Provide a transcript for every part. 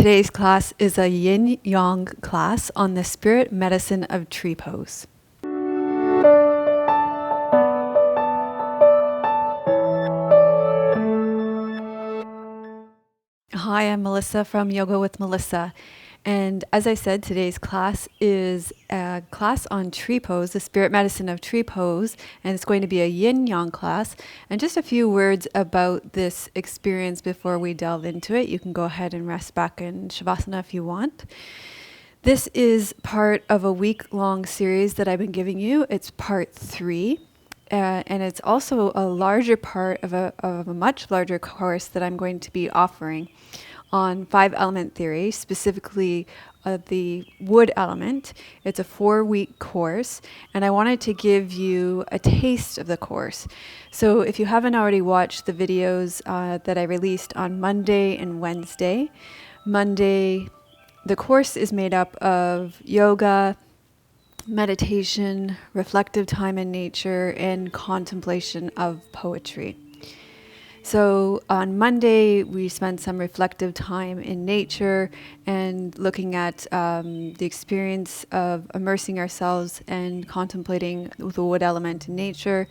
Today's class is a yin yang class on the spirit medicine of tree pose. Hi, I'm Melissa from Yoga with Melissa. And as I said, today's class is a class on tree pose, the spirit medicine of tree pose, and it's going to be a yin yang class. And just a few words about this experience before we delve into it. You can go ahead and rest back in Shavasana if you want. This is part of a week-long series that I've been giving you. It's part 3. And it's also a larger part of a much larger course that I'm going to be offering on 5-element theory, specifically the wood element. It's a 4-week course, and I wanted to give you a taste of the course. So if you haven't already watched the videos that I released on Monday and Wednesday, Monday, the course is made up of yoga, meditation, reflective time in nature, and contemplation of poetry. So on Monday, we spent some reflective time in nature and looking at the experience of immersing ourselves and contemplating the wood element in nature.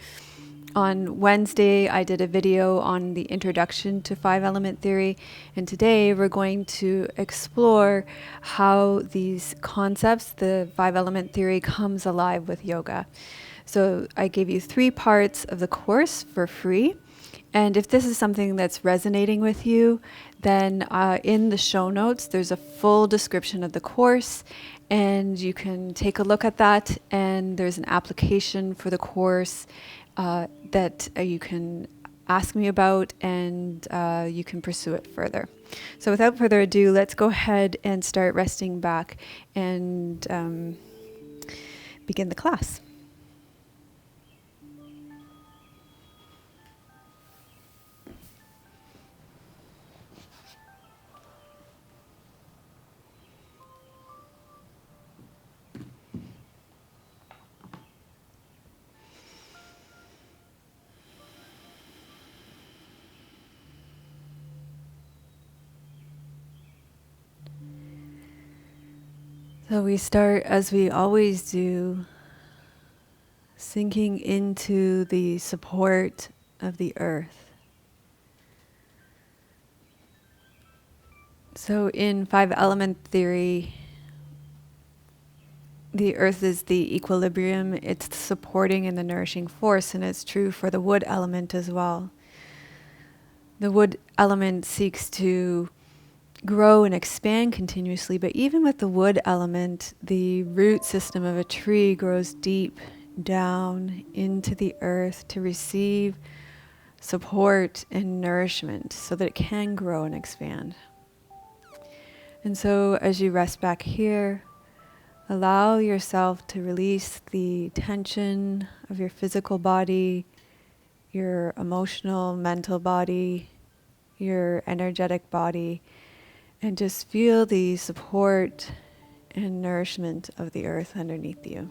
On Wednesday, I did a video on the introduction to 5-element theory, and today we're going to explore how these concepts, the 5-element theory, comes alive with yoga. So I gave you 3 parts of the course for free, and if this is something that's resonating with you, then in the show notes, there's a full description of the course, and you can take a look at that, and there's an application for the course that you can ask me about, and you can pursue it further. So without further ado, let's go ahead and start resting back and begin the class. So we start, as we always do, sinking into the support of the earth. So in 5-element theory, the earth is the equilibrium, it's the supporting and the nourishing force, and it's true for the wood element as well. The wood element seeks to grow and expand continuously, but even with the wood element, the root system of a tree grows deep down into the earth to receive support and nourishment so that it can grow and expand. And so as you rest back here, allow yourself to release the tension of your physical body, your emotional, mental body, your energetic body, and just feel the support and nourishment of the earth underneath you.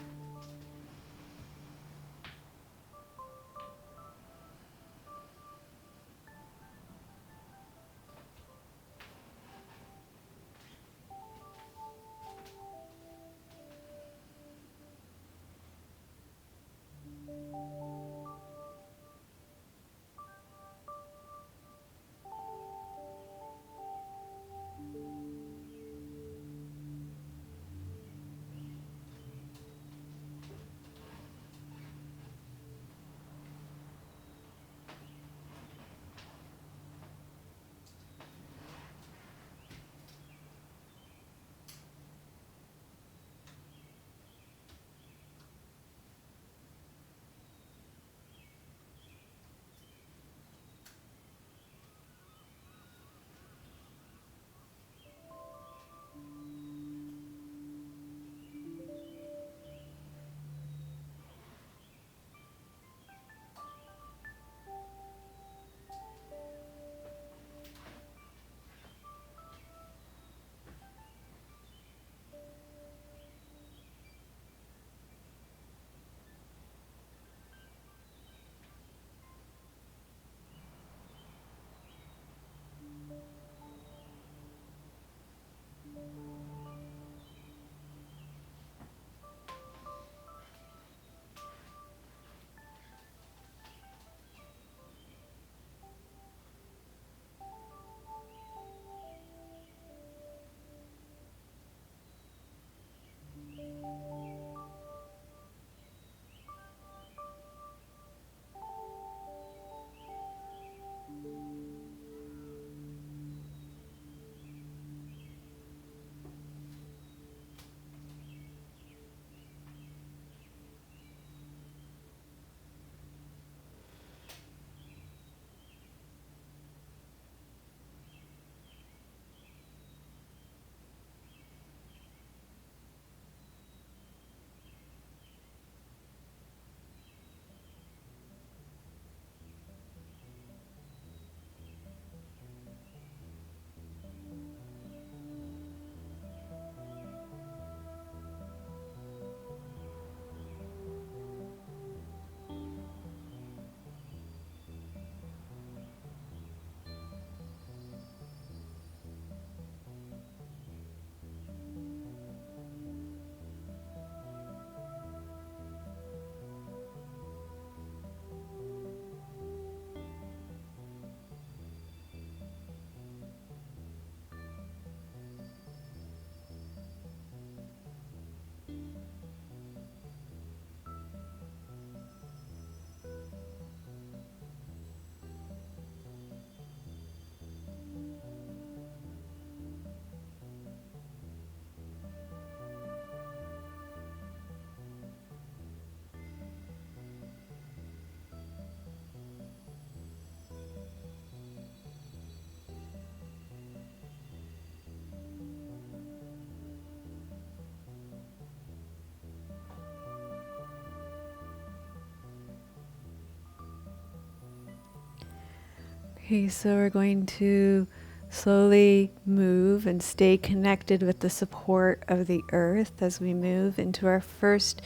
Okay, so we're going to slowly move and stay connected with the support of the earth as we move into our first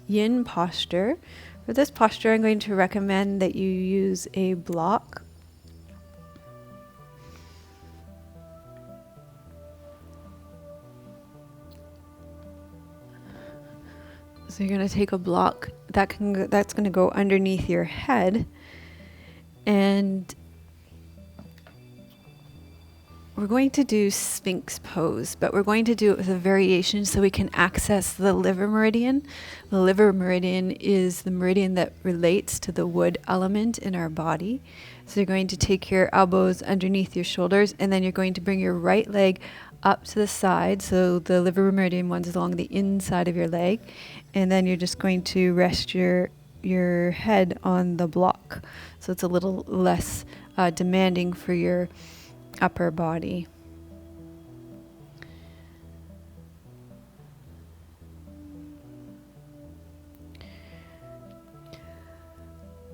yin posture. For this posture, I'm going to recommend that you use a block. So you're going to take a block that's going to go underneath your head, and we're going to do Sphinx pose, but we're going to do it with a variation so we can access the liver meridian. The liver meridian is the meridian that relates to the wood element in our body. So you're going to take your elbows underneath your shoulders, and then you're going to bring your right leg up to the side. So the liver meridian runs along the inside of your leg, and then you're just going to rest your head on the block. So it's a little less demanding for your upper body.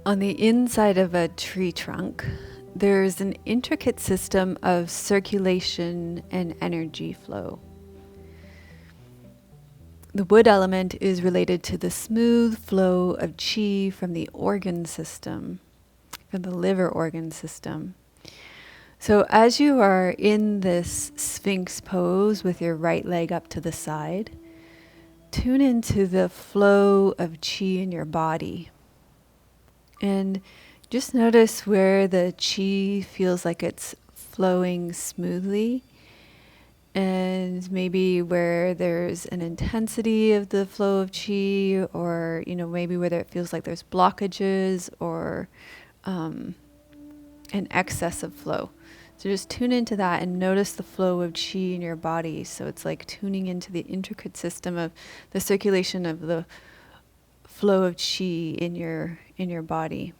On the inside of a tree trunk, there's an intricate system of circulation and energy flow. The wood element is related to the smooth flow of qi from the organ system, from the liver organ system. So as you are in this Sphinx pose with your right leg up to the side, tune into the flow of qi in your body. And just notice where the qi feels like it's flowing smoothly, and maybe where there's an intensity of the flow of qi, or maybe whether it feels like there's blockages or an excess of flow. So just tune into that and notice the flow of qi in your body. So it's like tuning into the intricate system of the circulation of the flow of qi in your body.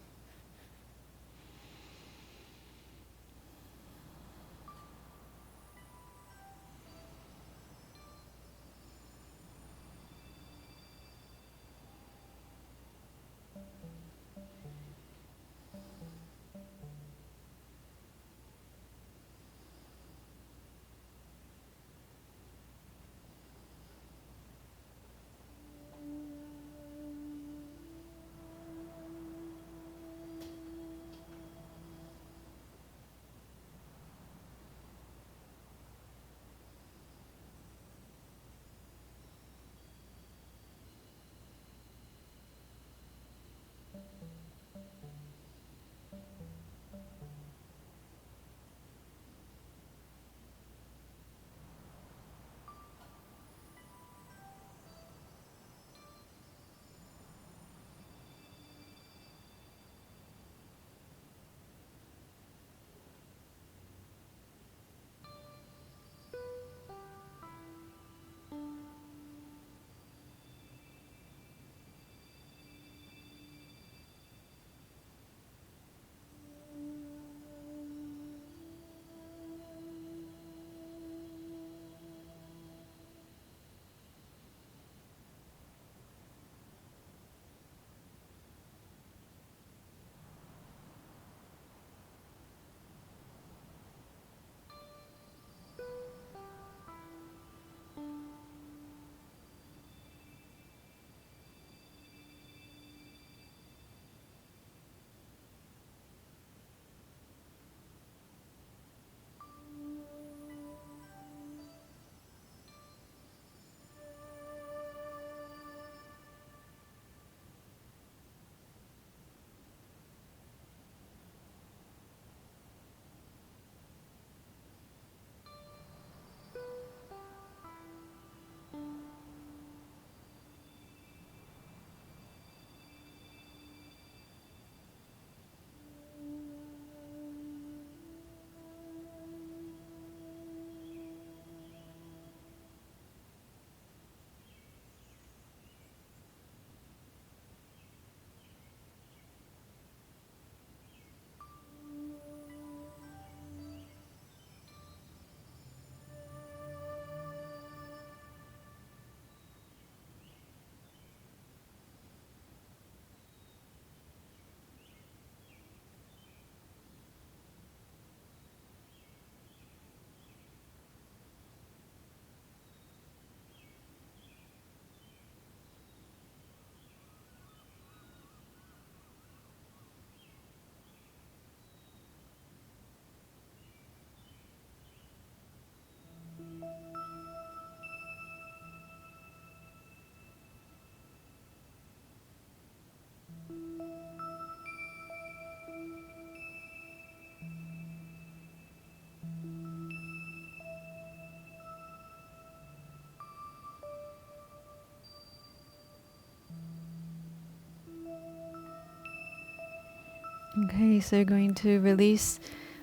Okay, so you're going to release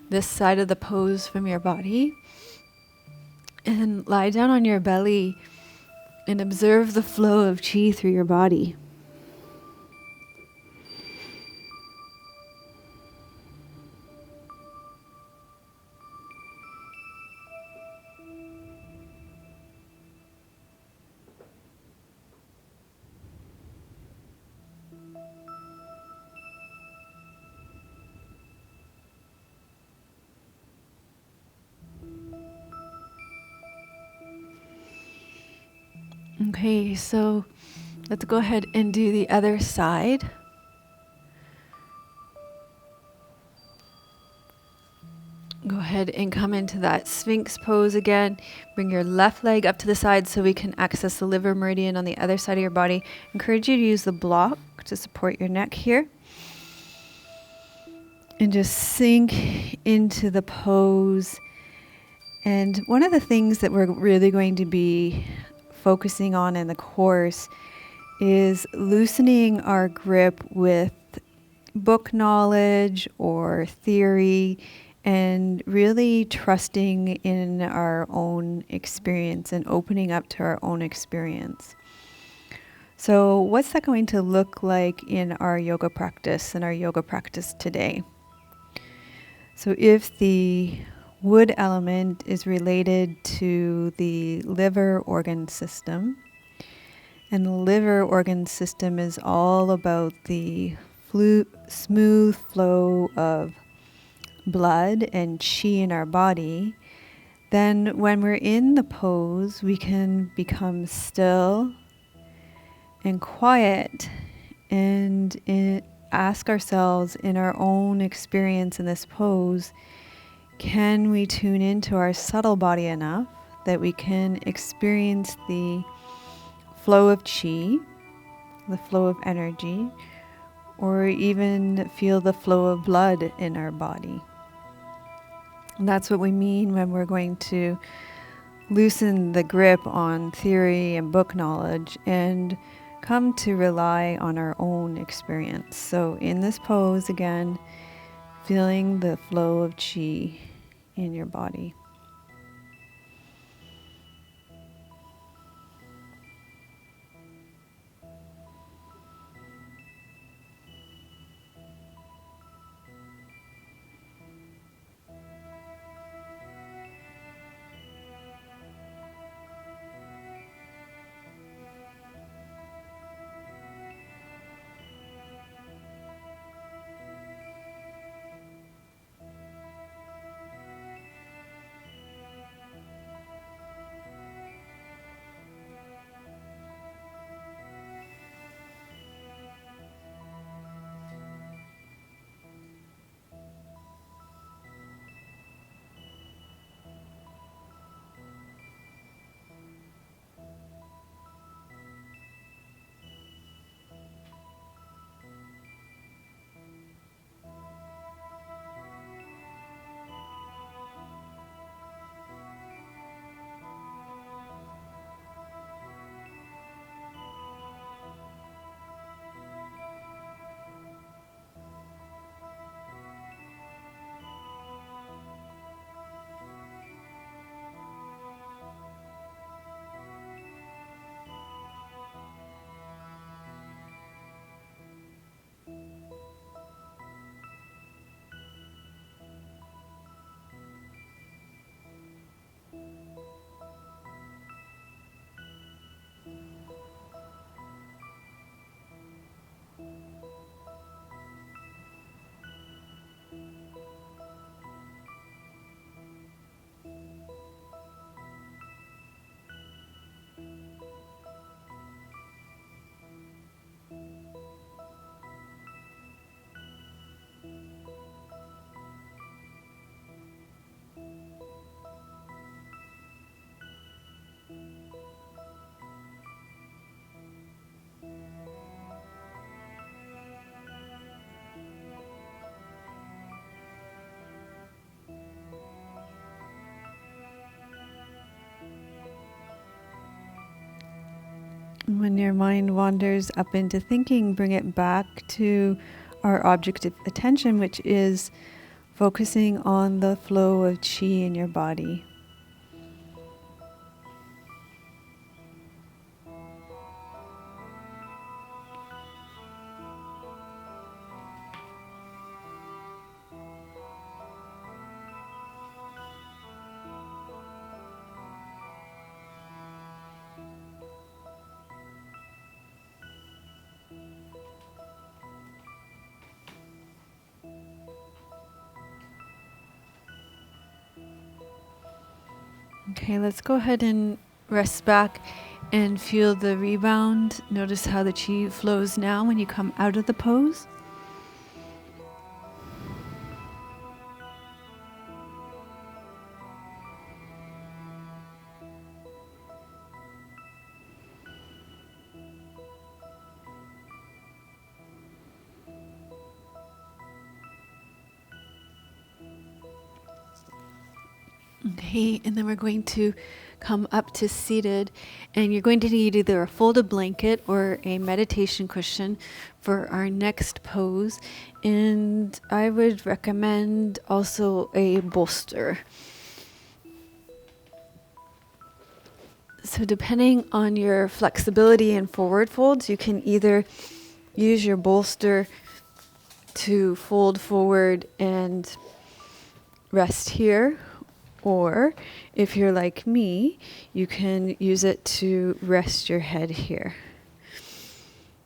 this side of the pose from your body and lie down on your belly and observe the flow of chi through your body. Okay, so let's go ahead and do the other side. Go ahead and come into that Sphinx pose again. Bring your left leg up to the side so we can access the liver meridian on the other side of your body. Encourage you to use the block to support your neck here. And just sink into the pose. And one of the things that we're really going to be focusing on in the course is loosening our grip with book knowledge or theory, and really trusting in our own experience and opening up to our own experience. So what's that going to look like in our yoga practice today? So if the wood element is related to the liver organ system, and the liver organ system is all about the smooth flow of blood and chi in our body, then when we're in the pose, we can become still and quiet and ask ourselves in our own experience in this pose, can we tune into our subtle body enough that we can experience the flow of chi, the flow of energy, or even feel the flow of blood in our body? And that's what we mean when we're going to loosen the grip on theory and book knowledge and come to rely on our own experience. So in this pose, again, feeling the flow of chi in your body. When your mind wanders up into thinking, bring it back to our object of attention, which is focusing on the flow of qi in your body. Okay, let's go ahead and rest back and feel the rebound. Notice how the qi flows now when you come out of the pose. Okay, and then we're going to come up to seated, and you're going to need either a folded blanket or a meditation cushion for our next pose. And I would recommend also a bolster. So depending on your flexibility and forward folds, you can either use your bolster to fold forward and rest here, or if you're like me, you can use it to rest your head here.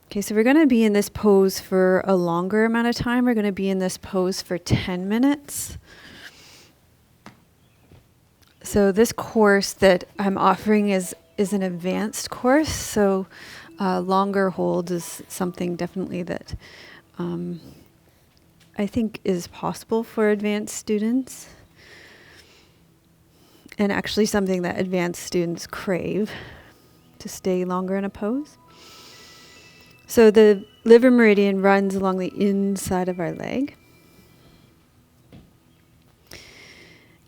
Okay, so we're going to be in this pose for a longer amount of time. We're going to be in this pose for 10 minutes. So this course that I'm offering is an advanced course, so longer hold is something definitely that I think is possible for advanced students, and actually something that advanced students crave, to stay longer in a pose. So the liver meridian runs along the inside of our leg.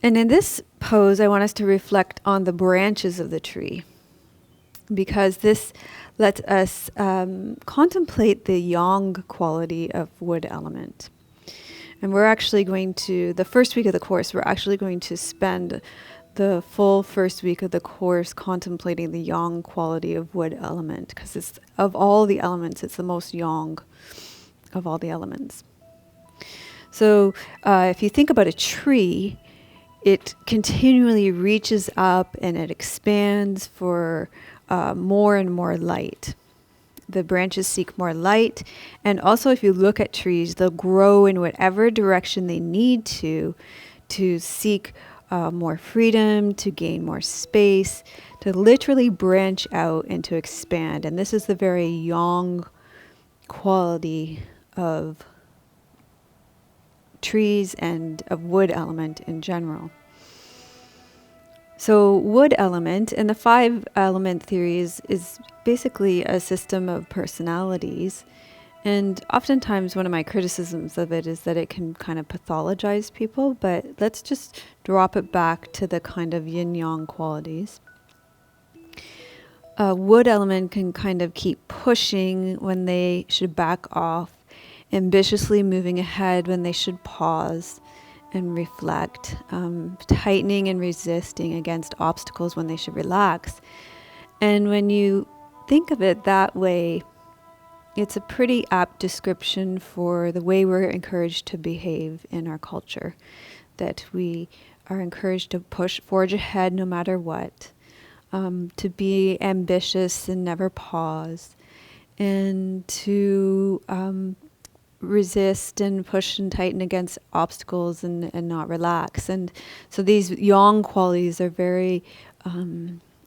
And in this pose, I want us to reflect on the branches of the tree, because this lets us contemplate the yang quality of wood element. And we're actually going to, the first week of the course, we're actually going to spend the full first week of the course contemplating the yang quality of wood element, because it's, of all the elements, it's the most yang of all the elements. So if you think about a tree, it continually reaches up and it expands for more and more light. The branches seek more light. And also, if you look at trees, they'll grow in whatever direction they need to seek more freedom, to gain more space, to literally branch out and to expand. And this is the very yang quality of trees and of wood element in general. So wood element and the 5 element theory is basically a system of personalities. And oftentimes one of my criticisms of it is that it can kind of pathologize people, but let's just drop it back to the kind of yin-yang qualities. Wood element can kind of keep pushing when they should back off, ambitiously moving ahead when they should pause and reflect, tightening and resisting against obstacles when they should relax. And when you think of it that way, it's a pretty apt description for the way we're encouraged to behave in our culture, that we are encouraged to forge ahead no matter what, to be ambitious and never pause, and to resist and push and tighten against obstacles and not relax. And so these yang qualities are very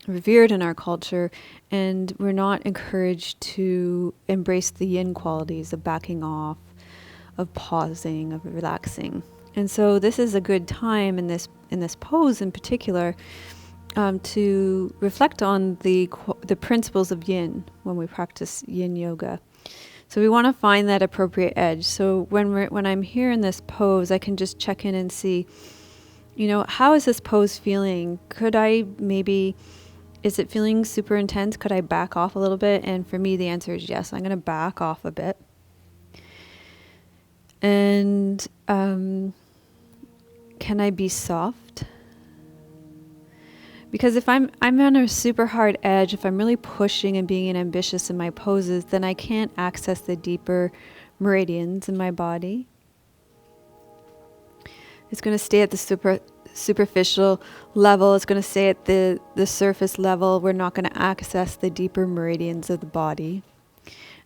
revered in our culture, and we're not encouraged to embrace the yin qualities of backing off, of pausing, of relaxing. And so this is a good time in this pose in particular to reflect on the principles of yin when we practice yin yoga. So we want to find that appropriate edge. So when I'm here in this pose, I can just check in and see, how is this pose feeling? Is it feeling super intense? Could I back off a little bit? And for me, the answer is yes. I'm going to back off a bit. And can I be soft? Because if I'm on a super hard edge, if I'm really pushing and being ambitious in my poses, then I can't access the deeper meridians in my body. It's going to stay at the superficial level. It's going to stay at the surface level. We're not going to access the deeper meridians of the body.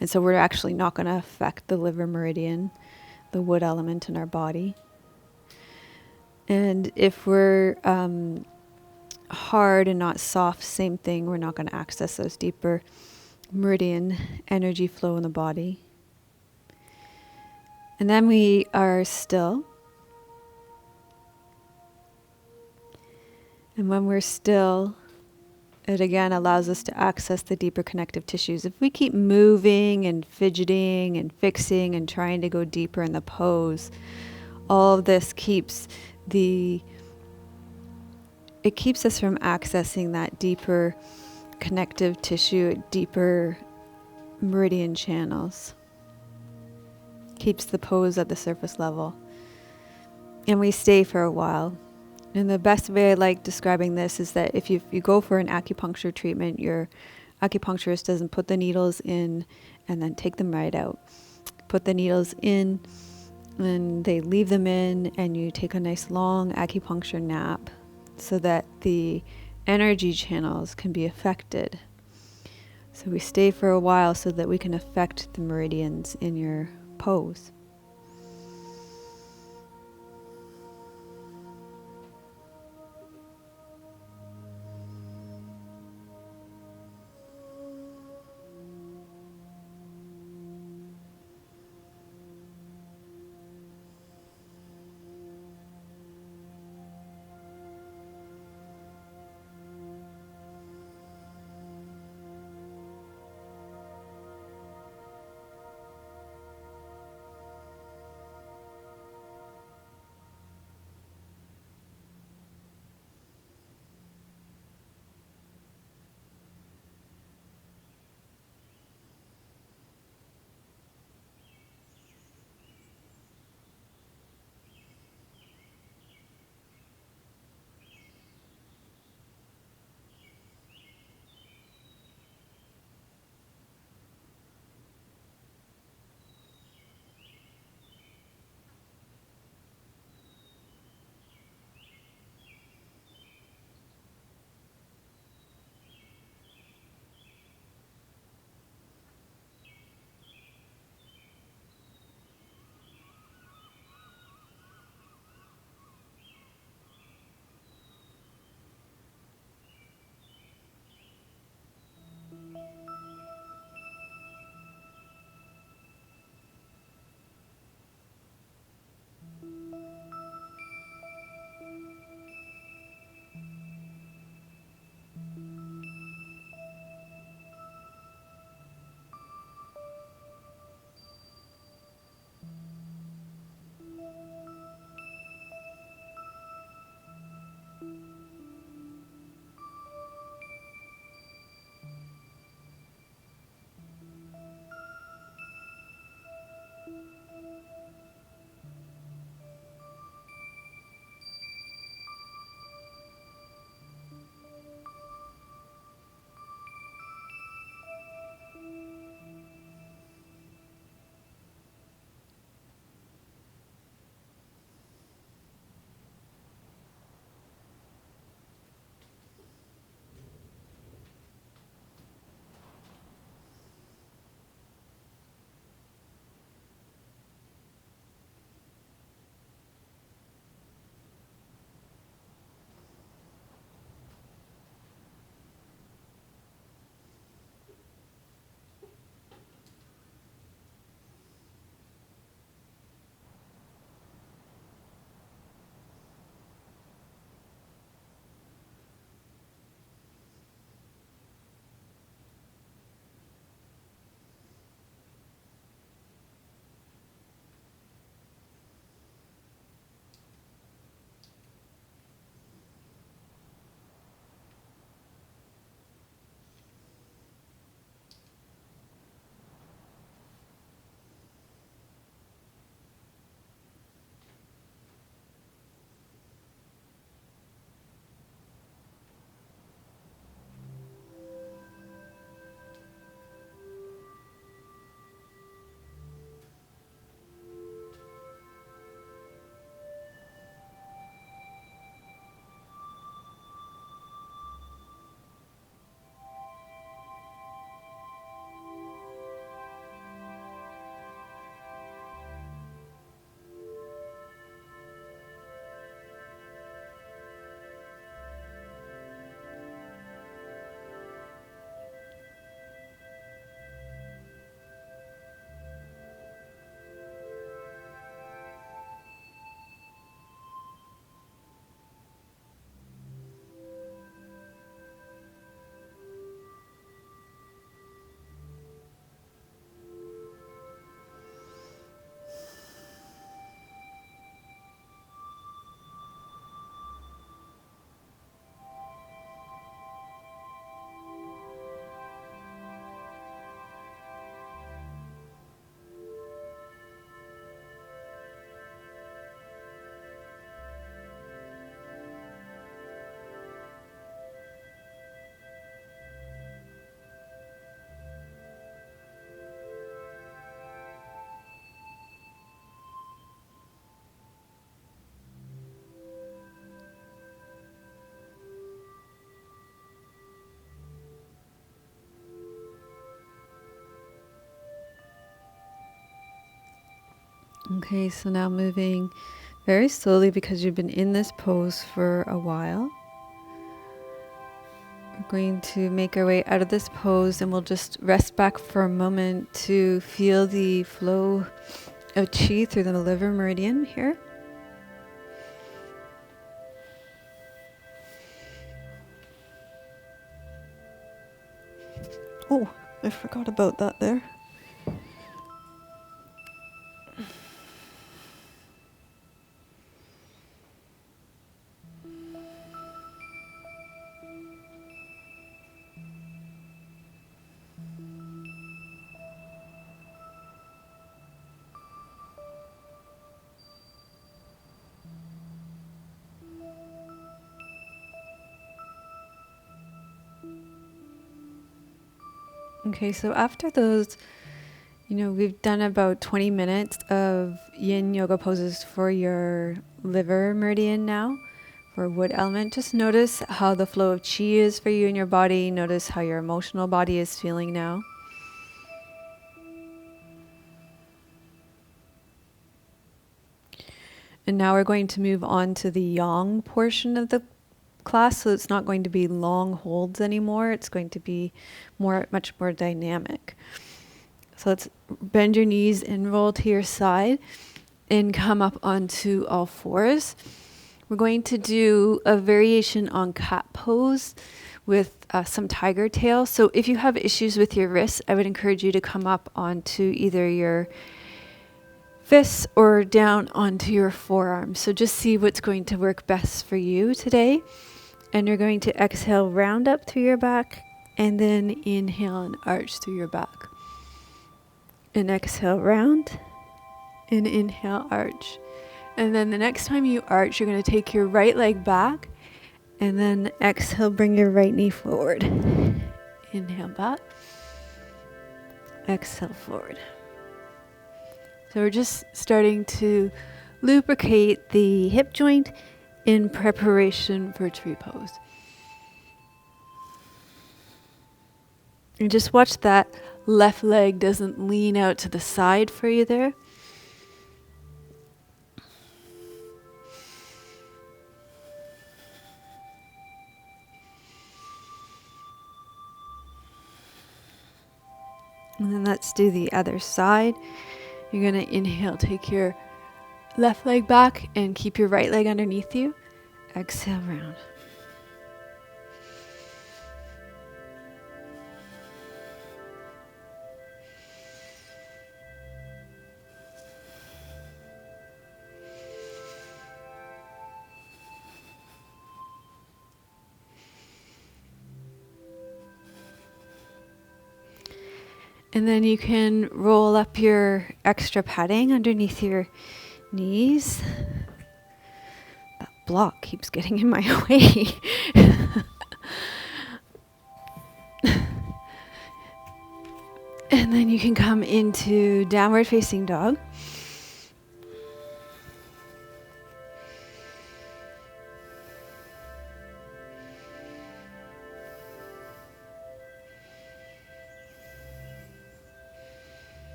And so we're actually not going to affect the liver meridian, the wood element in our body. And if we're hard and not soft, same thing. We're not going to access those deeper meridian energy flow in the body. And then we are still. And when we're still, it again allows us to access the deeper connective tissues. If we keep moving and fidgeting and fixing and trying to go deeper in the pose, all of this keeps us from accessing that deeper connective tissue, deeper meridian channels. Keeps the pose at the surface level. And we stay for a while. And the best way I like describing this is that if you go for an acupuncture treatment, your acupuncturist doesn't put the needles in and then take them right out. Put the needles in and they leave them in, and you take a nice long acupuncture nap so that the energy channels can be affected. So we stay for a while so that we can affect the meridians in your pose. Okay, so now moving very slowly because you've been in this pose for a while. We're going to make our way out of this pose and we'll just rest back for a moment to feel the flow of chi through the liver meridian here. Oh, I forgot about that there. Okay, so after those, we've done about 20 minutes of yin yoga poses for your liver meridian now, for wood element. Just notice how the flow of chi is for you in your body. Notice how your emotional body is feeling now. And now we're going to move on to the yang portion of the class. So it's not going to be long holds anymore. It's going to be much more dynamic. So let's bend your knees and roll to your side and come up onto all fours. We're going to do a variation on cat pose with some tiger tail. So if you have issues with your wrists, I would encourage you to come up onto either your fists or down onto your forearms. So just see what's going to work best for you today. And you're going to exhale, round up through your back, and then inhale and arch through your back. And exhale, round, and inhale, arch. And then the next time you arch, you're going to take your right leg back, and then exhale, bring your right knee forward. Inhale back, exhale forward. So we're just starting to lubricate the hip joint in preparation for tree pose. And just watch that left leg doesn't lean out to the side for you there. And then let's do the other side. You're going to inhale, take your left leg back and keep your right leg underneath you. Exhale, round. And then you can roll up your extra padding underneath your knees. That block keeps getting in my way. And then you can come into downward facing dog.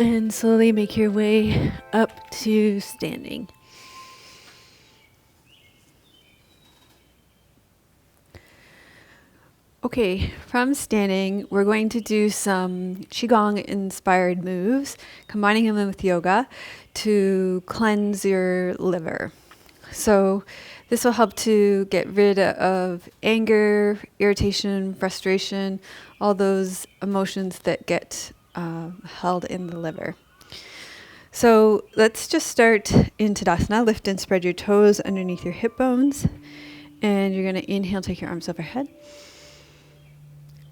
And slowly make your way up to standing. Okay, from standing, we're going to do some Qigong inspired moves, combining them with yoga to cleanse your liver. So this will help to get rid of anger, irritation, frustration, all those emotions that get held in the liver. So let's just start in Tadasana. Lift and spread your toes underneath your hip bones. And you're going to inhale, take your arms overhead.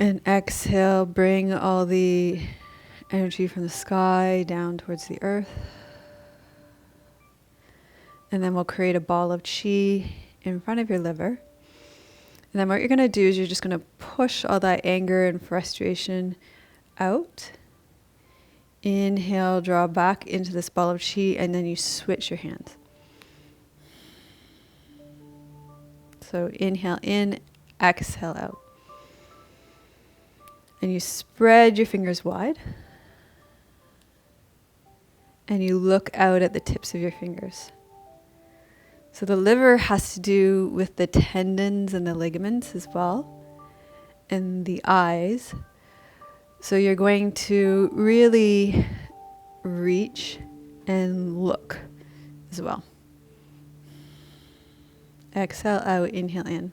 And exhale, bring all the energy from the sky down towards the earth. And then we'll create a ball of chi in front of your liver. And then what you're going to do is you're just going to push all that anger and frustration out. Inhale, draw back into this ball of chi, and then you switch your hands. So inhale in, exhale out. And you spread your fingers wide. and you look out at the tips of your fingers. So the liver has to do with the tendons and the ligaments as well, and the eyes. So you're going to really reach and look as well. Exhale out, inhale in.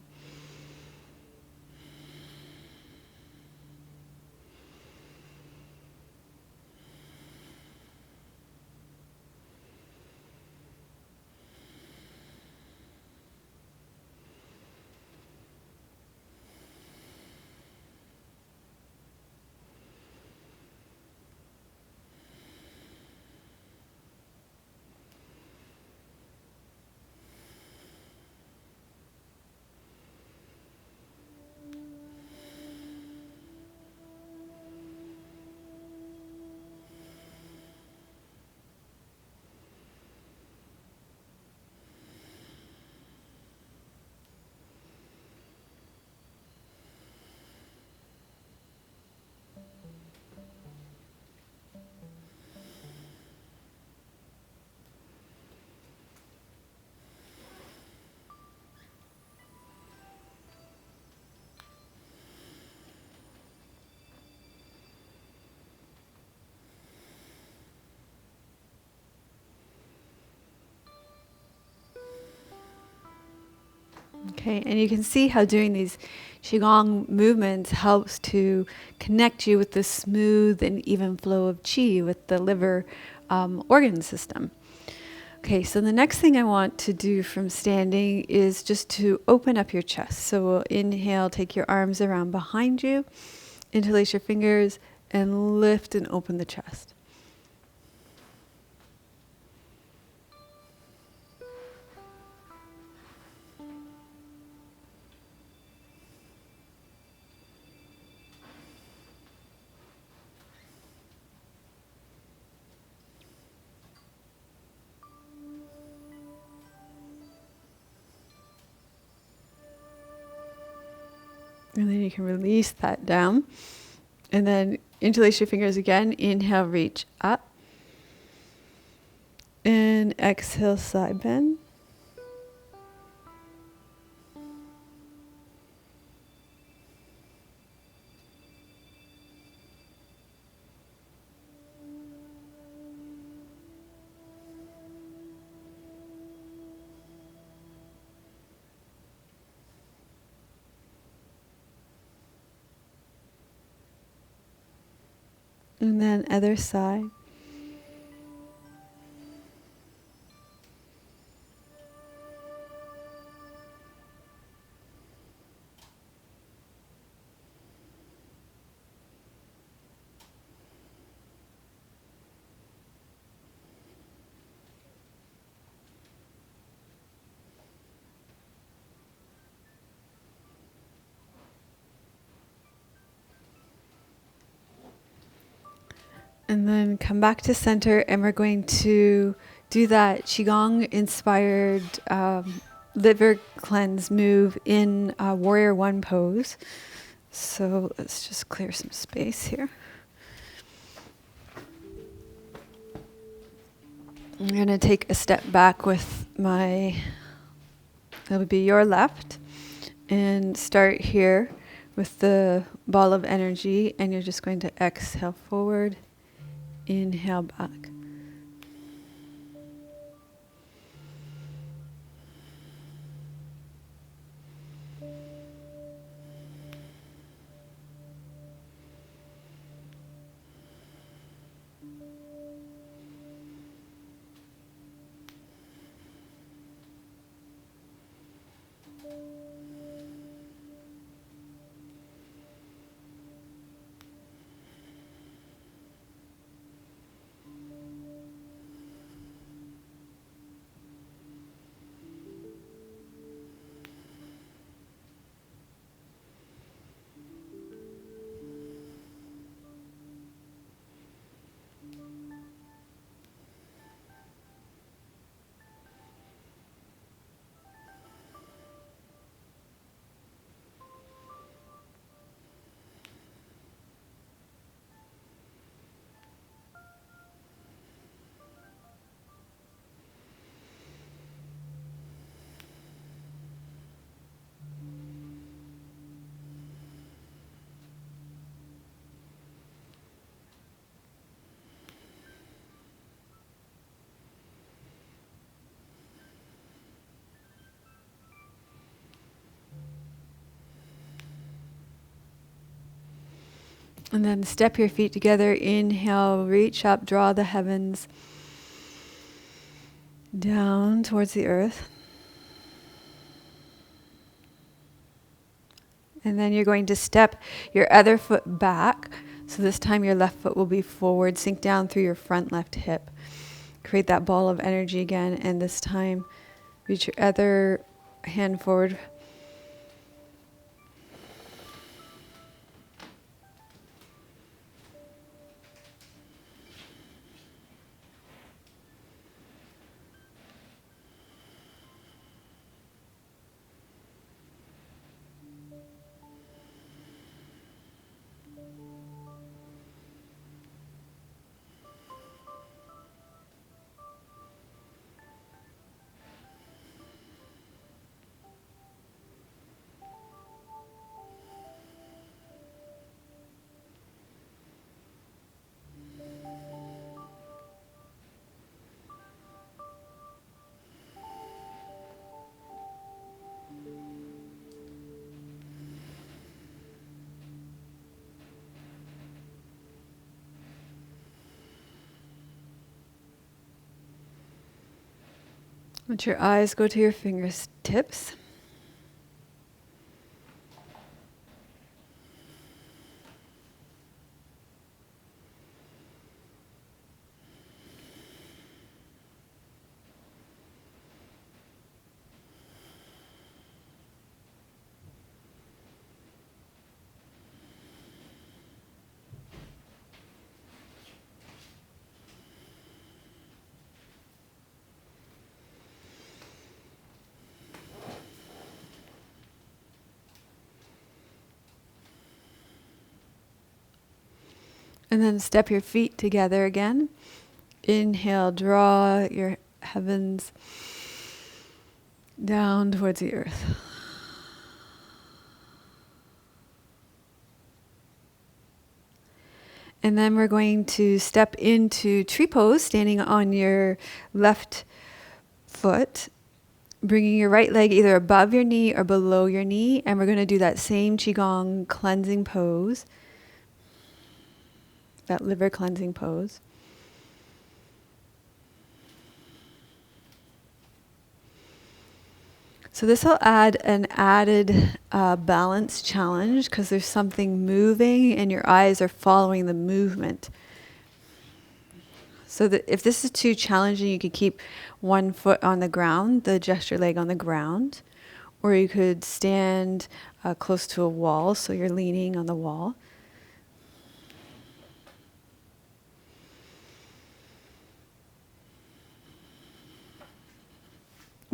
Okay, and you can see how doing these Qigong movements helps to connect you with the smooth and even flow of qi with the liver organ system. Okay, so the next thing I want to do from standing is just to open up your chest. So we'll inhale, take your arms around behind you, interlace your fingers, and lift and open the chest. And then you can release that down. And then interlace your fingers again. Inhale, reach up. And exhale, side bend. And then other side. And then come back to center, and we're going to do that Qigong inspired liver cleanse move in Warrior One pose. So let's just clear some space here. I'm going to take a step back with that would be your left, and start here with the ball of energy, and you're just going to exhale forward, inhale back. And then step your feet together. Inhale, reach up, draw the heavens down towards the earth. And then you're going to step your other foot back. So this time your left foot will be forward. Sink down through your front left hip. Create that ball of energy again. And this time, reach your other hand forward. Let your eyes go to your fingertips. And then step your feet together again. Inhale, draw your heavens down towards the earth. And then we're going to step into tree pose, standing on your left foot, bringing your right leg either above your knee or below your knee. And we're going to do that same Qigong cleansing pose, that liver cleansing pose. So this will add an added balance challenge because there's something moving and your eyes are following the movement. So that if this is too challenging, you could keep one foot on the ground, the gesture leg on the ground, or you could stand close to a wall, so you're leaning on the wall.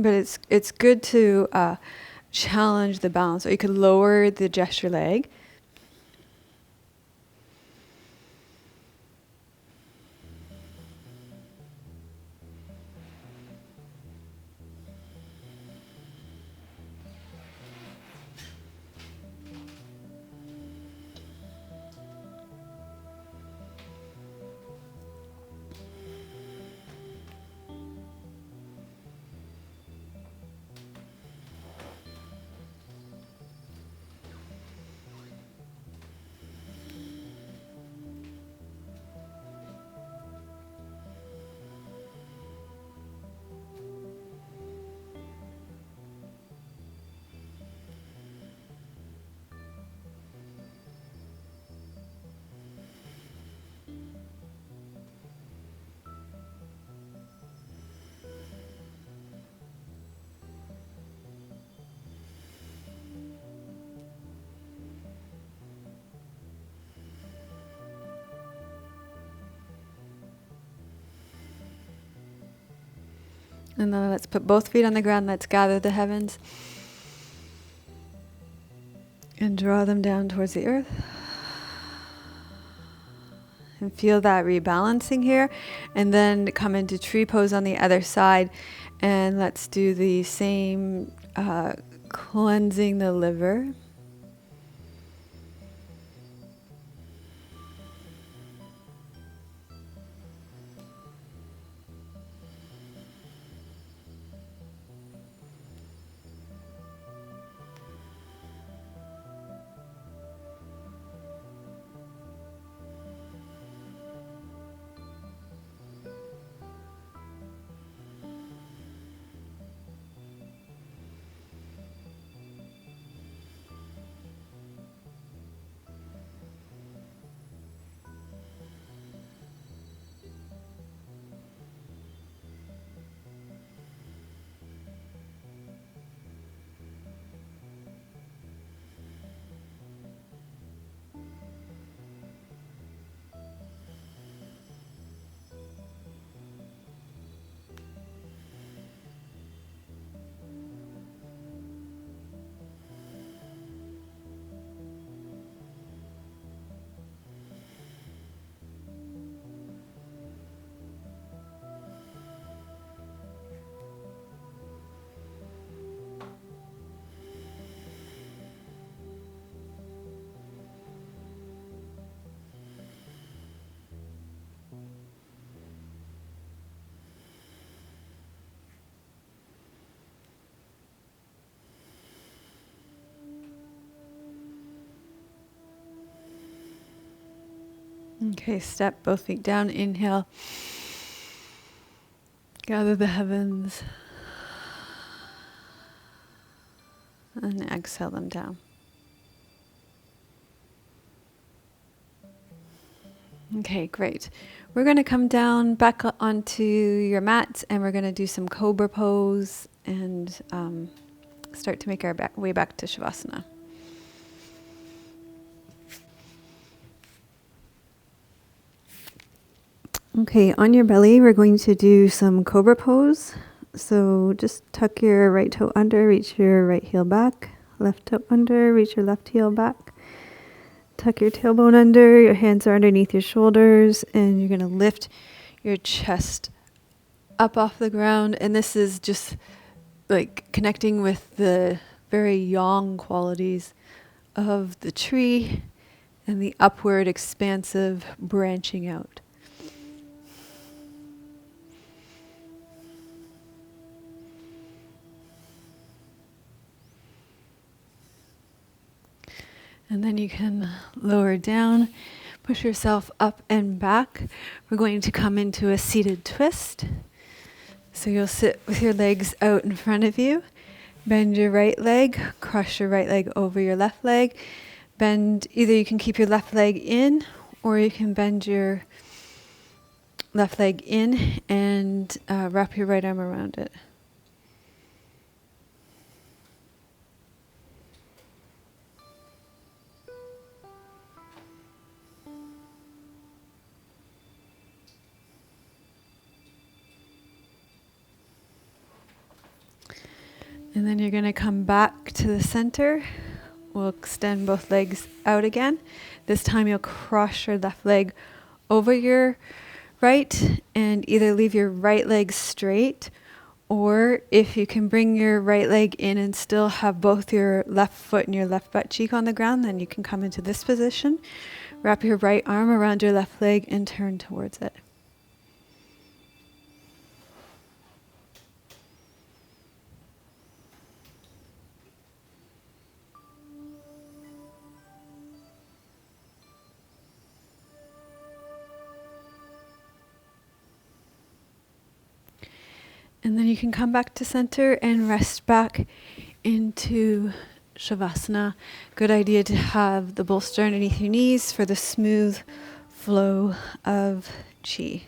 But it's good to challenge the balance. Or you could lower the gesture leg. And then let's put both feet on the ground. Let's gather the heavens and draw them down towards the earth. And feel that rebalancing here. And then come into tree pose on the other side. And let's do the same cleansing the liver. Okay, step both feet down. Inhale. Gather the heavens. And exhale them down. Okay, great. We're going to come down back onto your mats and we're going to do some cobra pose and start to make our way back to Shavasana. Okay, on your belly, we're going to do some cobra pose. So just tuck your right toe under, reach your right heel back. Left toe under, reach your left heel back. Tuck your tailbone under, your hands are underneath your shoulders, and you're going to lift your chest up off the ground. And this is just like connecting with the very yang qualities of the tree and the upward expansive branching out. And then you can lower down, push yourself up and back. We're going to come into a seated twist. So you'll sit with your legs out in front of you. Bend your right leg, cross your right leg over your left leg. Bend, either you can keep your left leg in or you can bend your left leg in and wrap your right arm around it. And then you're going to come back to the center. We'll extend both legs out again. This time you'll cross your left leg over your right and either leave your right leg straight, or if you can bring your right leg in and still have both your left foot and your left butt cheek on the ground, then you can come into this position. Wrap your right arm around your left leg and turn towards it. And then you can come back to center and rest back into Shavasana. Good idea to have the bolster underneath your knees for the smooth flow of chi.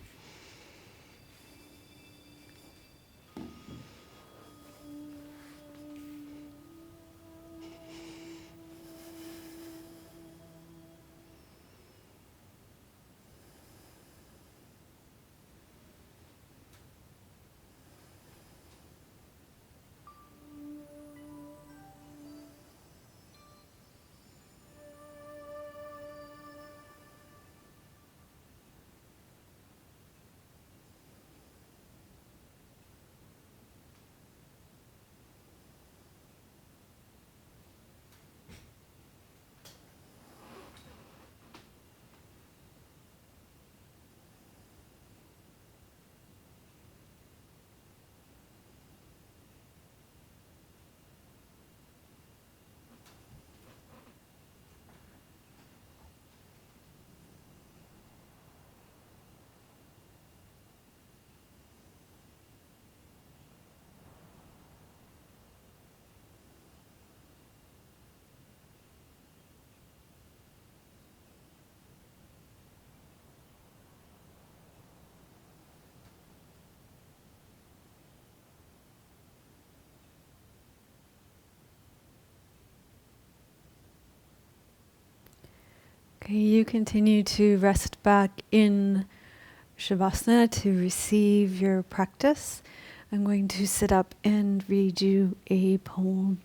Okay, you continue to rest back in Shavasana to receive your practice. I'm going to sit up and read you a poem.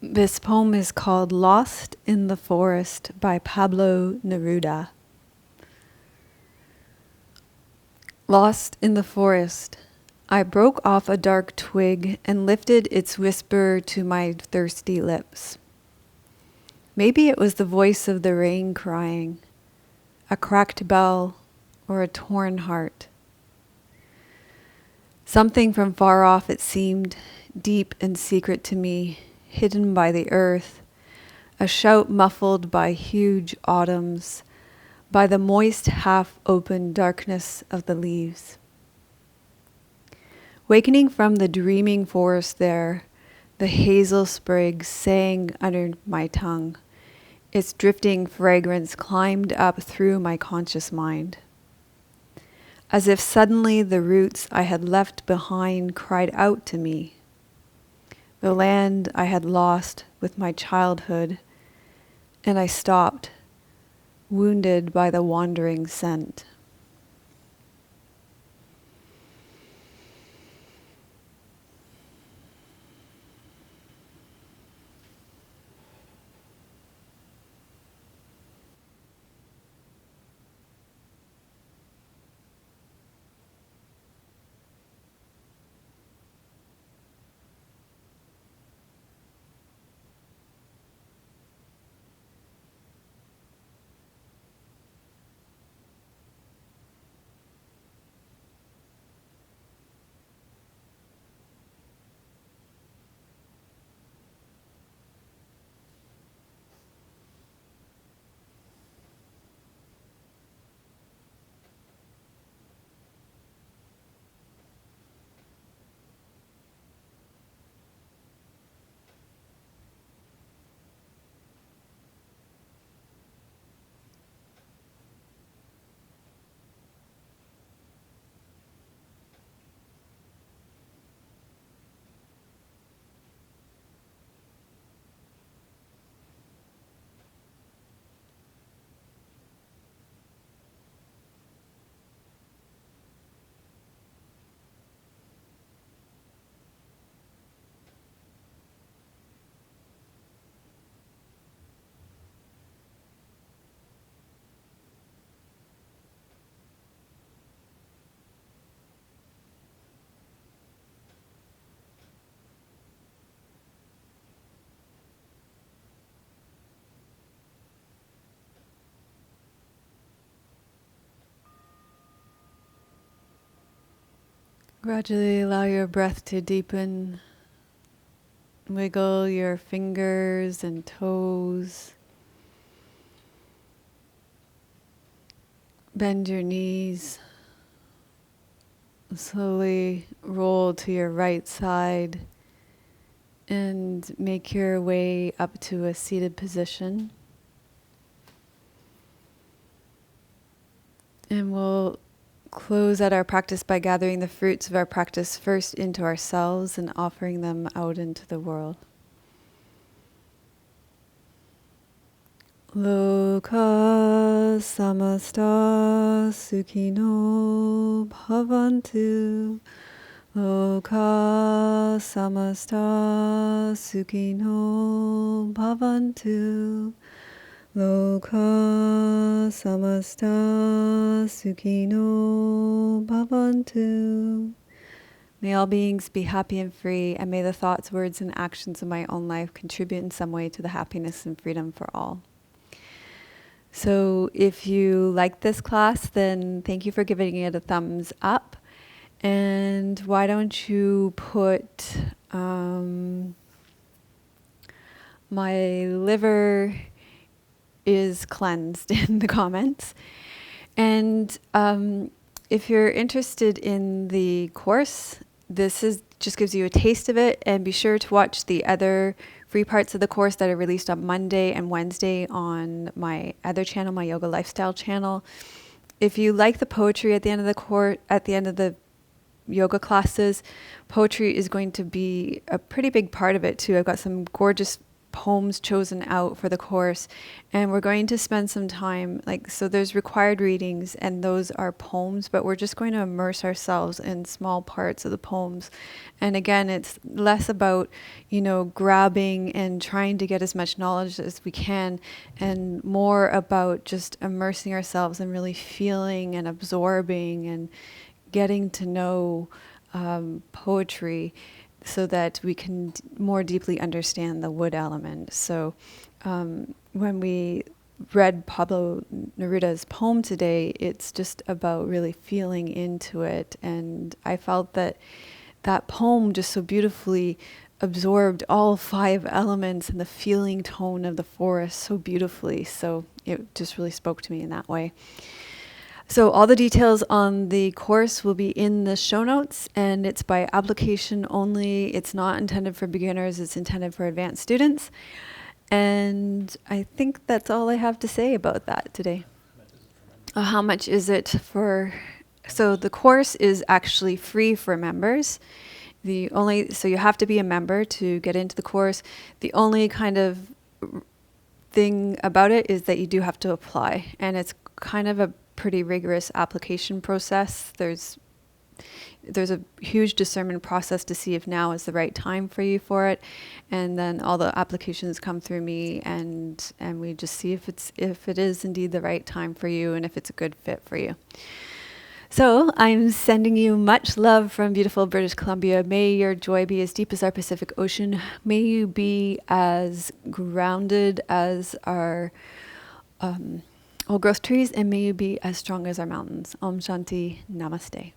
This poem is called Lost in the Forest by Pablo Neruda. Lost in the forest, I broke off a dark twig and lifted its whisper to my thirsty lips. Maybe it was the voice of the rain crying, a cracked bell, or a torn heart. Something from far off, it seemed, deep and secret to me, hidden by the earth, a shout muffled by huge autumns, by the moist half-open darkness of the leaves. Wakening from the dreaming forest there, the hazel sprigs sang under my tongue. Its drifting fragrance climbed up through my conscious mind. As if suddenly the roots I had left behind cried out to me. The land I had lost with my childhood, and I stopped, wounded by the wandering scent. Gradually allow your breath to deepen. Wiggle your fingers and toes. Bend your knees. Slowly roll to your right side and make your way up to a seated position. And we'll close out our practice by gathering the fruits of our practice first into ourselves and offering them out into the world. Loka samasta sukhino bhavantu. Loka samasta sukhino bhavantu. Loka samasta sukhino bhavantu. May all beings be happy and free, and may the thoughts, words, and actions of my own life contribute in some way to the happiness and freedom for all. So if you like this class, then thank you for giving it a thumbs up. And why don't you put my liver is cleansed in the comments. And if you're interested in the course, this is just gives you a taste of it, and be sure to watch the other free parts of the course that are released on Monday and Wednesday on my other channel, my Yoga Lifestyle channel. If you like the poetry at the end of the yoga classes, poetry is going to be a pretty big part of it too. I've got some gorgeous poems chosen out for the course, and we're going to spend some time, so there's required readings and those are poems, but we're just going to immerse ourselves in small parts of the poems. And again, it's less about grabbing and trying to get as much knowledge as we can, and more about just immersing ourselves and really feeling and absorbing and getting to know poetry, so that we can more deeply understand the wood element. So when we read Pablo Neruda's poem today, it's just about really feeling into it. And I felt that that poem just so beautifully absorbed all 5 elements and the feeling tone of the forest so beautifully. So it just really spoke to me in that way. So all the details on the course will be in the show notes, and it's by application only. It's not intended for beginners, it's intended for advanced students. And I think that's all I have to say about that today. How much is it for? So the course is actually free for members. So you have to be a member to get into the course. The only kind of thing about it is that you do have to apply, and it's kind of a pretty rigorous application process. There's a huge discernment process to see if now is the right time for you for it, and then all the applications come through me, and we just see if it is indeed the right time for you and if it's a good fit for you. So I'm sending you much love from beautiful British Columbia. May your joy be as deep as our Pacific Ocean. May you be as grounded as our old growth trees, and may you be as strong as our mountains. Om Shanti. Namaste.